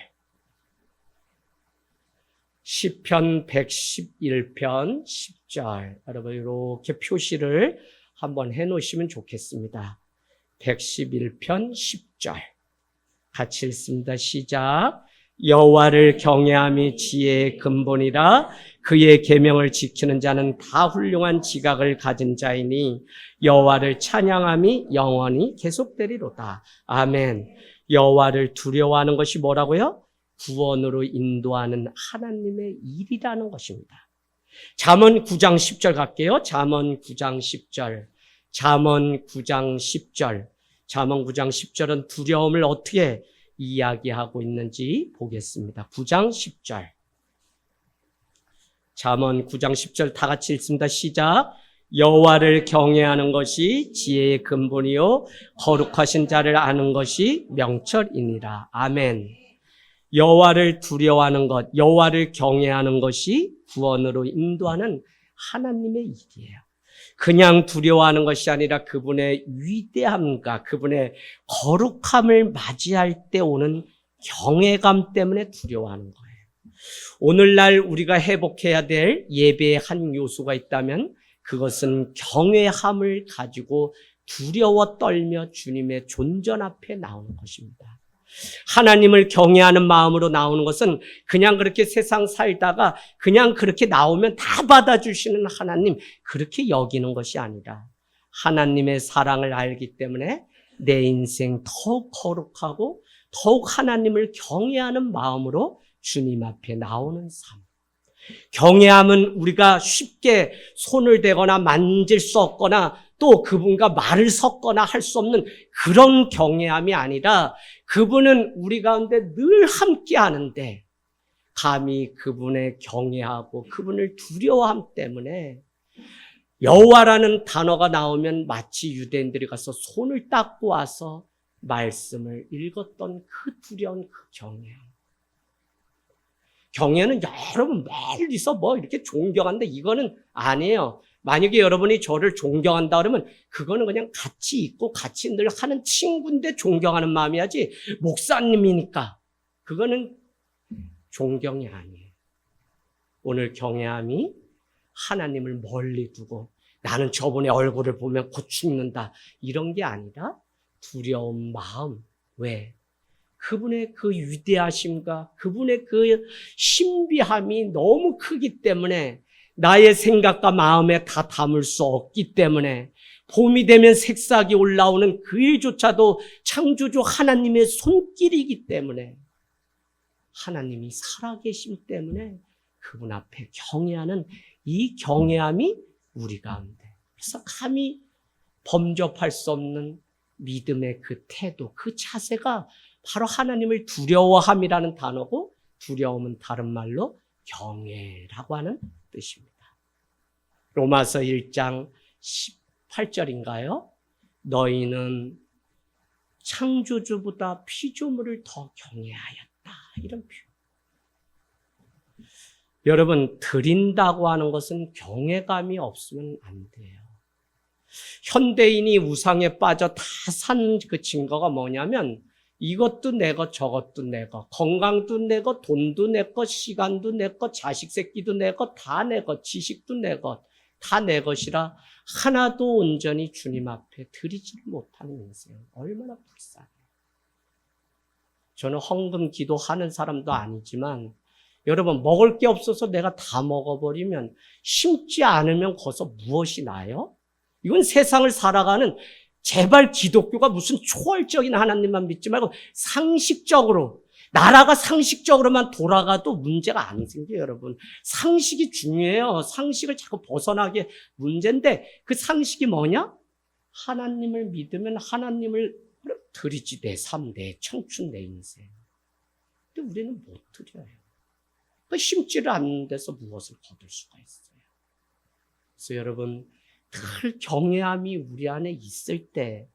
시편 111편 10절. 여러분 이렇게 표시를 한번 해놓으시면 좋겠습니다. 111편 10절. 같이 읽습니다. 시작. 여호와를 경외함이 지혜의 근본이라 그의 계명을 지키는 자는 다 훌륭한 지각을 가진 자이니 여호와를 찬양함이 영원히 계속되리로다. 아멘. 여호와를 두려워하는 것이 뭐라고요? 구원으로 인도하는 하나님의 일이라는 것입니다. 잠언 9장 10절 갈게요. 잠언 9장 10절. 잠언 9장 10절. 잠언 9장 10절은 두려움을 어떻게 이야기하고 있는지 보겠습니다. 9장 10절. 잠언 9장 10절 다 같이 읽습니다. 시작. 여호와를 경외하는 것이 지혜의 근본이요 거룩하신 자를 아는 것이 명철이니라. 아멘. 여호와를 두려워하는 것, 여호와를 경외하는 것이 구원으로 인도하는 하나님의 일이에요. 그냥 두려워하는 것이 아니라 그분의 위대함과 그분의 거룩함을 맞이할 때 오는 경외감 때문에 두려워하는 거예요. 오늘날 우리가 회복해야 될 예배의 한 요소가 있다면 그것은 경외함을 가지고 두려워 떨며 주님의 존전 앞에 나오는 것입니다. 하나님을 경외하는 마음으로 나오는 것은 그냥 그렇게 세상 살다가 그냥 그렇게 나오면 다 받아주시는 하나님, 그렇게 여기는 것이 아니라 하나님의 사랑을 알기 때문에 내 인생 더욱 거룩하고 더욱 하나님을 경외하는 마음으로 주님 앞에 나오는 삶. 경외함은 우리가 쉽게 손을 대거나 만질 수 없거나 또 그분과 말을 섞거나 할 수 없는 그런 경외함이 아니라 그분은 우리 가운데 늘 함께 하는데 감히 그분의 경외하고 그분을 두려워함 때문에 여호와라는 단어가 나오면 마치 유대인들이 가서 손을 닦고 와서 말씀을 읽었던 그 두려운 그 경외함. 경외는 여러분 멀리서 뭐 이렇게 존경한다 이거는 아니에요. 만약에 여러분이 저를 존경한다 그러면 그거는 그냥 같이 있고 같이 늘 하는 친구인데 존경하는 마음이야지 목사님이니까 그거는 존경이 아니에요. 오늘 경외함이 하나님을 멀리 두고 나는 저분의 얼굴을 보면 곧 죽는다 이런 게 아니라 두려운 마음. 왜? 그분의 그 위대하심과 그분의 그 신비함이 너무 크기 때문에 나의 생각과 마음에 다 담을 수 없기 때문에 봄이 되면 새싹이 올라오는 그 일조차도 창조주 하나님의 손길이기 때문에, 하나님이 살아계심 때문에 그분 앞에 경외하는 이 경외함이 우리 가운데, 그래서 감히 범접할 수 없는 믿음의 그 태도, 그 자세가 바로 하나님을 두려워함이라는 단어고, 두려움은 다른 말로 경외라고 하는 뜻입니다. 로마서 1장 18절인가요? 너희는 창조주보다 피조물을 더 경외하였다. 이런 표현. 여러분, 드린다고 하는 것은 경외감이 없으면 안 돼요. 현대인이 우상에 빠져 다 산 그 증거가 뭐냐면, 이것도 내 것, 저것도 내 것, 건강도 내 것, 돈도 내 것, 시간도 내 것, 자식 새끼도 내 것, 다 내 것, 지식도 내 것, 다 내 것이라 하나도 온전히 주님 앞에 드리지를 못하는 인생. 얼마나 불쌍해요. 저는 헌금 기도하는 사람도 아니지만, 여러분, 먹을 게 없어서 내가 다 먹어버리면, 심지 않으면 거기서 무엇이 나요? 이건 세상을 살아가는, 제발 기독교가 무슨 초월적인 하나님만 믿지 말고 상식적으로, 나라가 상식적으로만 돌아가도 문제가 안 생겨요, 여러분. 상식이 중요해요. 상식을 자꾸 벗어나게 문제인데, 그 상식이 뭐냐? 하나님을 믿으면 하나님을 드리지, 내 삶, 내 청춘, 내 인생. 근데 우리는 못 드려요. 심지를 않는 데서 무엇을 거둘 수가 있어요. 그래서 여러분, 늘 경외함이 우리 안에 있을 때,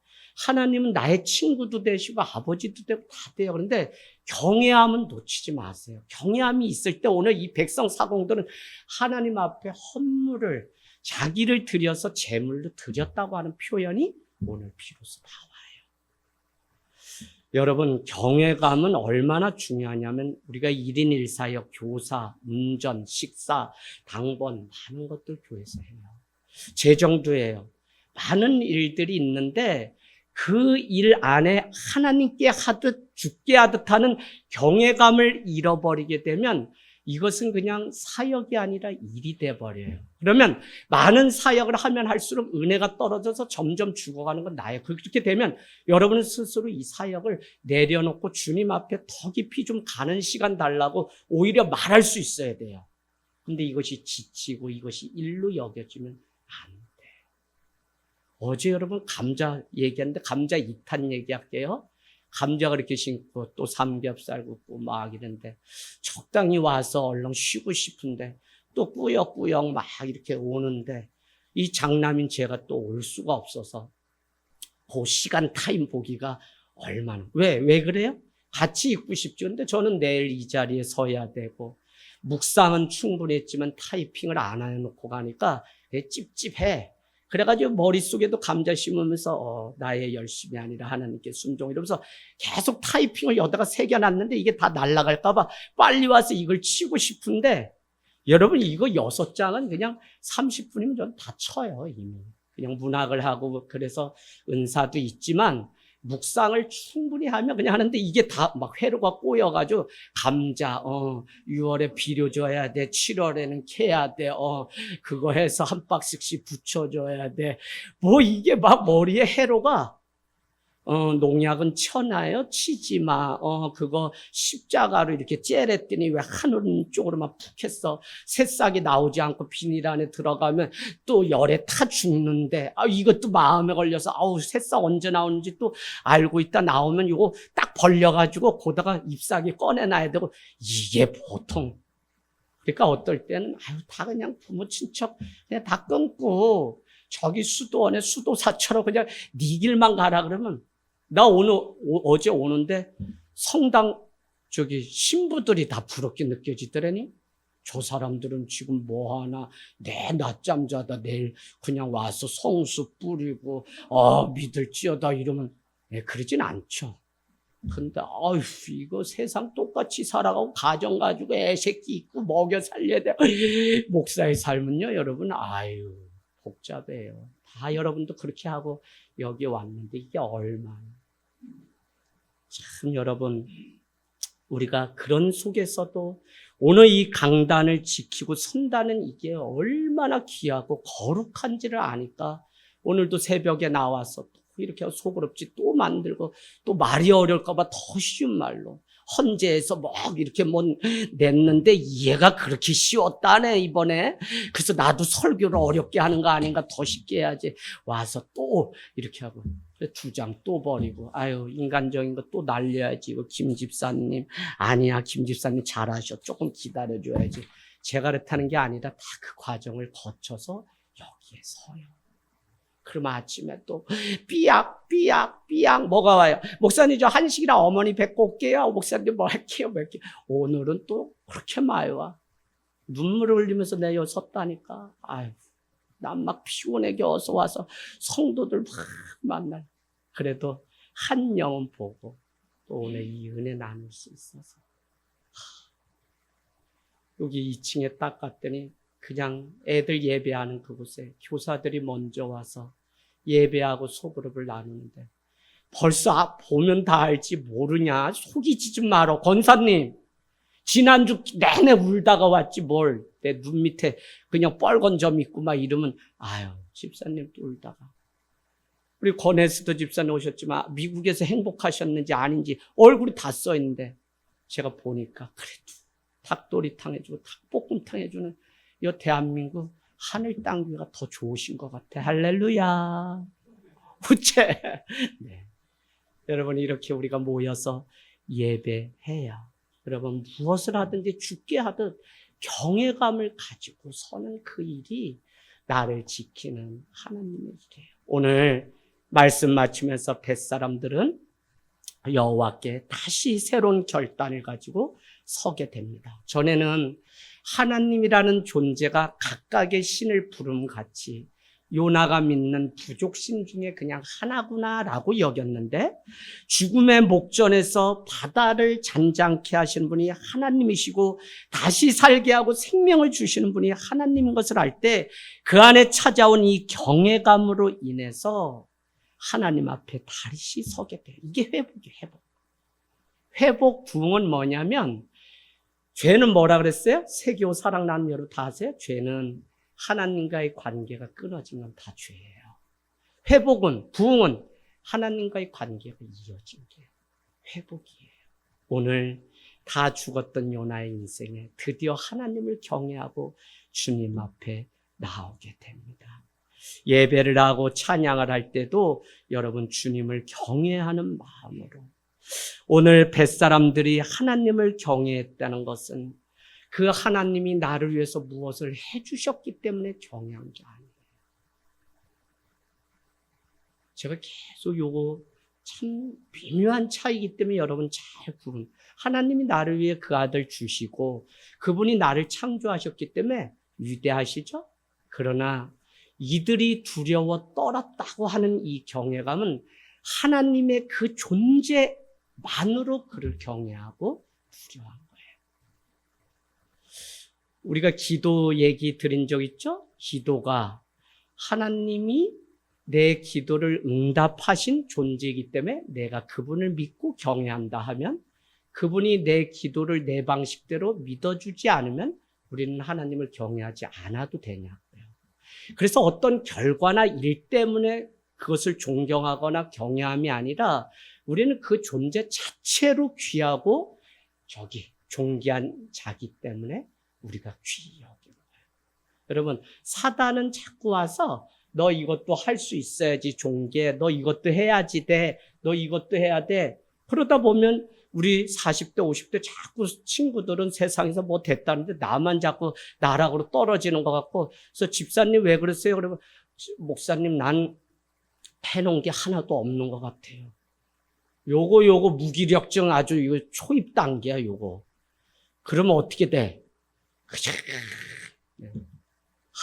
하나님은 나의 친구도 되시고 아버지도 되고 다 돼요. 그런데 경외함은 놓치지 마세요. 경외함이 있을 때 오늘 이 백성 사공들은 하나님 앞에 헌물을, 자기를 드려서 제물로 드렸다고 하는 표현이 오늘 비로소 나와요. 여러분, 경외감은 얼마나 중요하냐면, 우리가 1인 1사역, 교사, 운전, 식사, 당번, 많은 것들 교회에서 해요. 재정도 해요. 많은 일들이 있는데, 그 일 안에 하나님께 하듯 죽게 하듯 하는 경외감을 잃어버리게 되면 이것은 그냥 사역이 아니라 일이 돼버려요. 그러면 많은 사역을 하면 할수록 은혜가 떨어져서 점점 죽어가는 건 나예요. 그렇게 되면 여러분은 스스로 이 사역을 내려놓고 주님 앞에 더 깊이 좀 가는 시간 달라고 오히려 말할 수 있어야 돼요. 근데 이것이 지치고 이것이 일로 여겨지면 안 돼요. 어제 여러분 감자 얘기했는데 감자 2탄 얘기할게요. 감자가 이렇게 심고 또 삼겹살 굽고 막 이런데 적당히 와서 얼른 쉬고 싶은데 또 꾸역꾸역 막 이렇게 오는데 이 장남인 제가 또 올 수가 없어서 그 시간 타임 보기가 얼마나. 왜 그래요? 같이 있고 싶죠. 근데 저는 내일 이 자리에 서야 되고 묵상은 충분히 했지만 타이핑을 안 해놓고 가니까 찝찝해. 그래가지고 머릿속에도 감자 심으면서 나의 열심이 아니라 하나님께 순종 이러면서 계속 타이핑을 여기다가 새겨놨는데 이게 다 날아갈까 봐 빨리 와서 이걸 치고 싶은데 여러분 이거 6장은 그냥 30분이면 전 다 쳐요. 이미 그냥 문학을 하고 그래서 은사도 있지만 묵상을 충분히 하면 그냥 하는데 이게 다 막 회로가 꼬여가지고 감자 6월에 비료 줘야 돼, 7월에는 캐야 돼, 그거 해서 한 박스씩 붙여줘야 돼. 뭐 이게 막 머리에 회로가 농약은 쳐놔요. 치지 마. 그거 십자가로 이렇게 째랬더니 왜 하늘 쪽으로만 푹 했어. 새싹이 나오지 않고 비닐 안에 들어가면 또 열에 타 죽는데, 이것도 마음에 걸려서, 새싹 언제 나오는지 또 알고 있다. 나오면 이거 딱 벌려가지고 거다가 잎사귀 꺼내놔야 되고, 이게 보통. 그러니까 어떨 때는, 다 그냥 부모 친척 그냥 다 끊고, 저기 수도원에 수도사처럼 그냥 네 길만 가라 그러면, 나 어제 오는데 성당 신부들이 다 부럽게 느껴지더라니. 저 사람들은 지금 뭐 하나, 내 낮잠 자다 내일 그냥 와서 성수 뿌리고, 믿을지어다 이러면, 그러진 않죠. 근데, 이거 세상 똑같이 살아가고, 가정 가지고 애 새끼 있고, 먹여 살려야 돼. 목사의 삶은요, 여러분, 복잡해요. 다 여러분도 그렇게 하고 여기 왔는데 이게 얼마나. 참 여러분, 우리가 그런 속에서도 오늘 이 강단을 지키고 선다는 이게 얼마나 귀하고 거룩한지를 아니까 오늘도 새벽에 나와서 또 이렇게 소그럽지 또 만들고 또 말이 어려울까봐 더 쉬운 말로 헌재에서 뭐 이렇게 뭐 냈는데 얘가 그렇게 쉬웠다네 이번에. 그래서 나도 설교를 어렵게 하는 거 아닌가, 더 쉽게 해야지. 와서 또 이렇게 하고 2장 또 버리고, 아유 인간적인 거 또 날려야지. 이거 김 집사님 아니야, 김 집사님 잘하셔, 조금 기다려줘야지. 제가 그렇다는 게 아니라 다 그 과정을 거쳐서 여기에 서요. 그럼 아침에 또 삐약 뭐가 와요? 목사님 저 한식이랑 어머니 뵙고 올게요. 목사님 뭐 할게요. 뭐 할게요. 오늘은 또 그렇게 많이 와. 눈물을 흘리면서 내려 섰다니까. 아유, 난 막 피곤하게 어서 와서 성도들 막 만날. 그래도 한 영혼 보고 또 오늘 이 은혜 나눌 수 있어서. 여기 2층에 딱 갔더니 그냥 애들 예배하는 그곳에 교사들이 먼저 와서 예배하고 소그룹을 나누는데, 벌써 보면 다 알지 모르냐? 속이지 좀 마라. 권사님 지난주 내내 울다가 왔지 뭘. 내 눈 밑에 그냥 빨간 점 있고 막 이러면 아유 집사님 또 울다가. 우리 권혜스도 집사님 오셨지만 미국에서 행복하셨는지 아닌지 얼굴이 다 써있는데, 제가 보니까 그래도 닭도리탕 해주고 닭볶음탕 해주는 이 대한민국 하늘 땅 위가 더 좋으신 것 같아. 할렐루야. 우째. 네. 여러분 이렇게 우리가 모여서 예배해야, 여러분 무엇을 하든지 죽게 하듯 경외감을 가지고 서는 그 일이 나를 지키는 하나님의 일이에요. 오늘 말씀 마치면서 뱃사람들은 여호와께 다시 새로운 결단을 가지고 서게 됩니다. 전에는 하나님이라는 존재가 각각의 신을 부름같이 요나가 믿는 부족신 중에 그냥 하나구나라고 여겼는데, 죽음의 목전에서 바다를 잔잔케 하시는 분이 하나님이시고 다시 살게 하고 생명을 주시는 분이 하나님인 것을 알 때 그 안에 찾아온 이 경외감으로 인해서 하나님 앞에 다시 서게 돼요. 이게 회복이에요. 회복. 회복 부흥은 뭐냐면, 죄는 뭐라 그랬어요? 세교 사랑 나눔 여러분 다 아세요? 죄는 하나님과의 관계가 끊어진 건 다 죄예요. 회복은, 부흥은 하나님과의 관계가 이어진 게 회복이에요. 오늘 다 죽었던 요나의 인생에 드디어 하나님을 경외하고 주님 앞에 나오게 됩니다. 예배를 하고 찬양을 할 때도 여러분 주님을 경외하는 마음으로, 오늘 뱃사람들이 하나님을 경외했다는 것은 그 하나님이 나를 위해서 무엇을 해주셨기 때문에 경외한 게 아니에요. 제가 계속 요거 참 미묘한 차이기 때문에 여러분 잘 구분. 하나님이 나를 위해 그 아들 주시고 그분이 나를 창조하셨기 때문에 위대하시죠? 그러나 이들이 두려워 떨었다고 하는 이 경외감은 하나님의 그 존재만으로 그를 경외하고 두려워한 거예요. 우리가 기도 얘기 드린 적 있죠? 기도가 하나님이 내 기도를 응답하신 존재이기 때문에 내가 그분을 믿고 경외한다 하면, 그분이 내 기도를 내 방식대로 믿어주지 않으면 우리는 하나님을 경외하지 않아도 되냐고요. 그래서 어떤 결과나 일 때문에 그것을 존경하거나 경외함이 아니라 우리는 그 존재 자체로 귀하고 저기 존귀한 자기 때문에 우리가 귀히 여기는 거예요. 여러분, 사단은 자꾸 와서 너 이것도 할 수 있어야지 존귀해, 너 이것도 해야지 돼, 너 이것도 해야 돼. 그러다 보면 우리 40대 50대 자꾸 친구들은 세상에서 뭐 됐다는데 나만 자꾸 나락으로 떨어지는 것 같고, 그래서 집사님 왜 그러세요? 그러면 목사님 난 해놓은 게 하나도 없는 것 같아요. 요거 무기력증 아주 이거 초입 단계야 요거. 그러면 어떻게 돼? 그죠?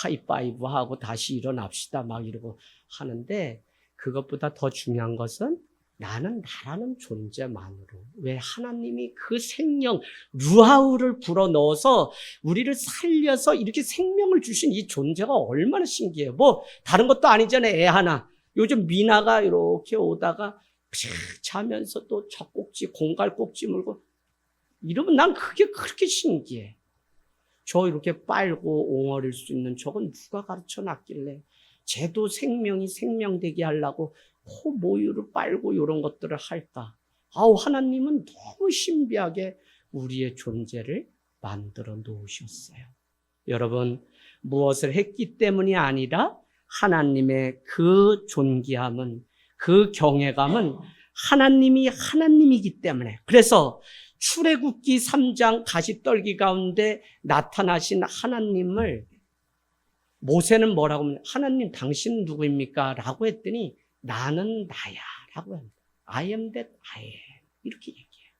하이파이브 하고 다시 일어납시다 막 이러고 하는데, 그것보다 더 중요한 것은 나는 나라는 존재만으로, 왜 하나님이 그 생명 루하우를 불어넣어서 우리를 살려서 이렇게 생명을 주신 이 존재가 얼마나 신기해요. 뭐 다른 것도 아니잖아요. 애 하나, 요즘 미나가 이렇게 오다가 자면서 또 젖꼭지 공갈꼭지 물고 이러면 난 그게 그렇게 신기해. 저 이렇게 빨고 옹알일 수 있는 저건 누가 가르쳐 놨길래 쟤도 생명이 생명되게 하려고 코 모유를 빨고 이런 것들을 할까? 하나님은 너무 신비하게 우리의 존재를 만들어 놓으셨어요. 여러분, 무엇을 했기 때문이 아니라 하나님의 그 존귀함은, 그 경외감은 하나님이 하나님이기 때문에. 그래서 출애굽기 3장 가시떨기 가운데 나타나신 하나님을 모세는 뭐라고 하면, 하나님 당신은 누구입니까? 라고 했더니 나는 나야 라고 합니다. I am that I am. 이렇게 얘기해요.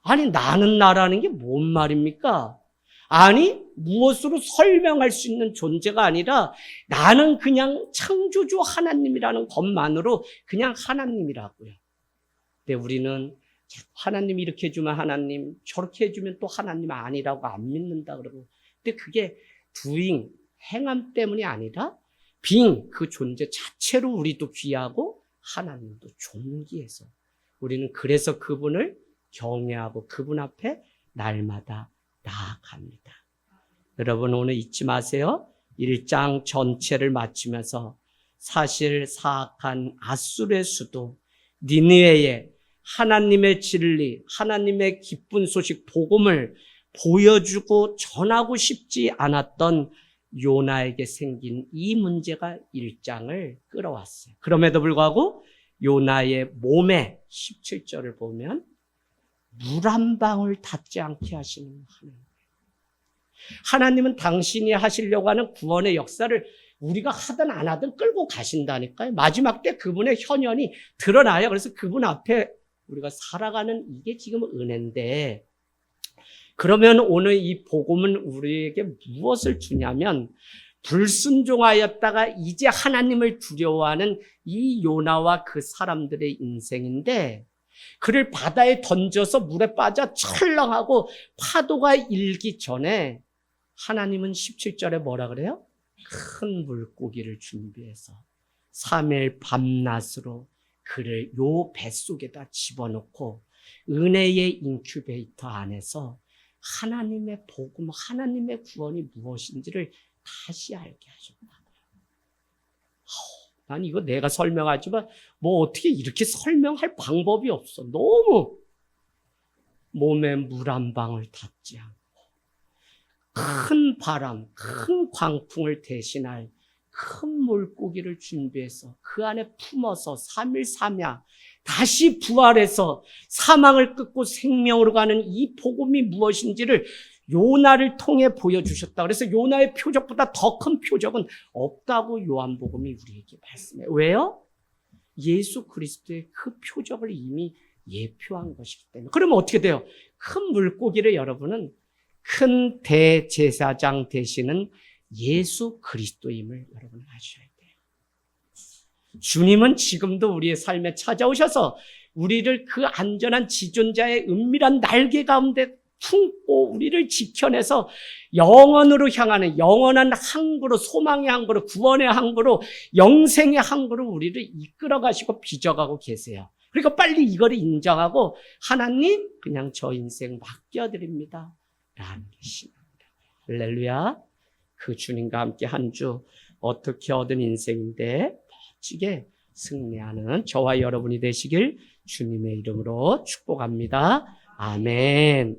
아니, 나는 나라는 게 뭔 말입니까? 아니, 무엇으로 설명할 수 있는 존재가 아니라 나는 그냥 창조주 하나님이라는 것만으로 그냥 하나님이라고요. 근데 우리는 하나님이 이렇게 해주면 하나님, 저렇게 해주면 또 하나님 아니라고 안 믿는다 그러고. 근데 그게 doing, 행함 때문이 아니라 being, 그 존재 자체로 우리도 귀하고 하나님도 존귀해서 우리는 그래서 그분을 경외하고 그분 앞에 날마다 나아갑니다. 여러분, 오늘 잊지 마세요. 1장 전체를 마치면서 사실 사악한 앗술의 수도 니느웨에 하나님의 진리, 하나님의 기쁜 소식, 복음을 보여주고 전하고 싶지 않았던 요나에게 생긴 이 문제가 1장을 끌어왔어요. 그럼에도 불구하고 요나의 몸에 17절을 보면 물 한 방울 닿지 않게 하시는 하나님. 하나님은 당신이 하시려고 하는 구원의 역사를 우리가 하든 안 하든 끌고 가신다니까요. 마지막 때 그분의 현현이 드러나요. 그래서 그분 앞에 우리가 살아가는 이게 지금 은혜인데, 그러면 오늘 이 복음은 우리에게 무엇을 주냐면, 불순종하였다가 이제 하나님을 두려워하는 이 요나와 그 사람들의 인생인데, 그를 바다에 던져서 물에 빠져 철렁하고 파도가 일기 전에 하나님은 17절에 뭐라 그래요? 큰 물고기를 준비해서 3일 밤낮으로 그를 요 뱃속에다 집어넣고 은혜의 인큐베이터 안에서 하나님의 복음, 하나님의 구원이 무엇인지를 다시 알게 하셨다고요. 난 이거 내가 설명하지만 뭐 어떻게 이렇게 설명할 방법이 없어. 너무 몸에 물 한 방울 닿지 않고 큰 바람, 큰 광풍을 대신할 큰 물고기를 준비해서 그 안에 품어서 3일 3야 다시 부활해서 사망을 끊고 생명으로 가는 이 복음이 무엇인지를 요나를 통해 보여주셨다. 그래서 요나의 표적보다 더 큰 표적은 없다고 요한복음이 우리에게 말씀해요. 왜요? 예수 그리스도의 그 표적을 이미 예표한 것이기 때문에. 그러면 어떻게 돼요? 큰 물고기를 여러분은 큰 대제사장 되시는 예수 그리스도임을 여러분 아셔야 돼요. 주님은 지금도 우리의 삶에 찾아오셔서 우리를 그 안전한 지존자의 은밀한 날개 가운데 품고 우리를 지켜내서 영원으로 향하는 영원한 항구로, 소망의 항구로, 구원의 항구로, 영생의 항구로 우리를 이끌어 가시고 빚어가고 계세요. 그러니까 빨리 이거를 인정하고 하나님 그냥 저 인생 맡겨드립니다 라는 게 신앙입니다. 할렐루야. 그 주님과 함께 한 주 어떻게 얻은 인생인데 멋지게 승리하는 저와 여러분이 되시길 주님의 이름으로 축복합니다. 아멘.